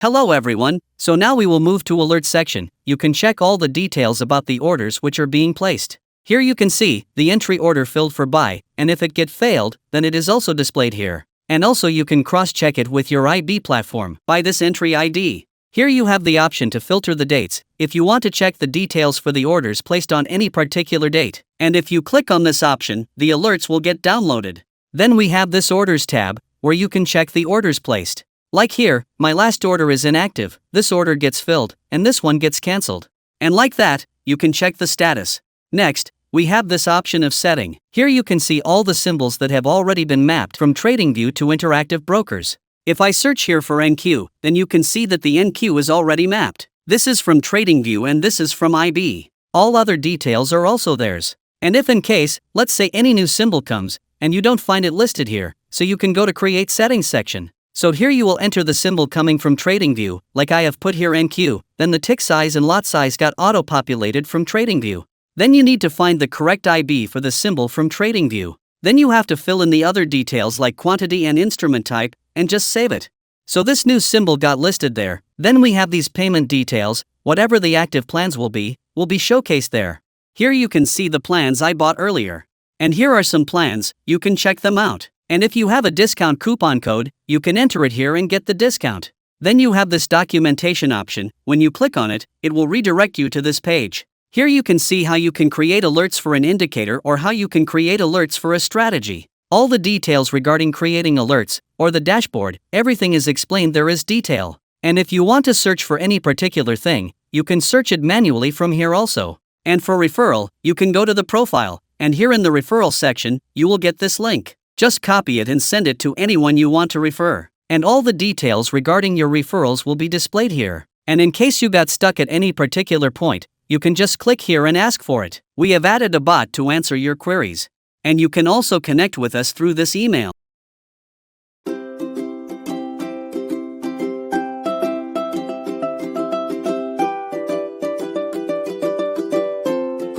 Hello everyone, so now we will move to Alert section. You can check all the details about the orders which are being placed. Here you can see the entry order filled for buy, and if it get failed, then it is also displayed here. And also you can cross-check it with your IB platform by this entry ID. Here you have the option to filter the dates, if you want to check the details for the orders placed on any particular date. And if you click on this option, the alerts will get downloaded. Then we have this Orders tab, where you can check the orders placed. Like here, my last order is inactive, this order gets filled, and this one gets cancelled. And like that, you can check the status. Next, we have this option of setting. Here you can see all the symbols that have already been mapped from TradingView to interactive brokers. If I search here for NQ, then you can see that the NQ is already mapped. This is from TradingView and this is from IB. All other details are also theirs. And if in case, let's say any new symbol comes, and you don't find it listed here, so you can go to Create Settings section. So here you will enter the symbol coming from TradingView, like I have put here NQ, then the tick size and lot size got auto-populated from TradingView. Then you need to find the correct IB for the symbol from TradingView. Then you have to fill in the other details like quantity and instrument type, and just save it. So this new symbol got listed there. Then we have these payment details, whatever the active plans will be showcased there. Here you can see the plans I bought earlier. And here are some plans, you can check them out. And if you have a discount coupon code, you can enter it here and get the discount. Then you have this documentation option. When you click on it, it will redirect you to this page. Here you can see how you can create alerts for an indicator or how you can create alerts for a strategy. All the details regarding creating alerts, or the dashboard, everything is explained there is detail. And if you want to search for any particular thing, you can search it manually from here also. And for referral, you can go to the profile, and here in the referral section, you will get this link. Just copy it and send it to anyone you want to refer. And all the details regarding your referrals will be displayed here. And in case you got stuck at any particular point, you can just click here and ask for it. We have added a bot to answer your queries. And you can also connect with us through this email.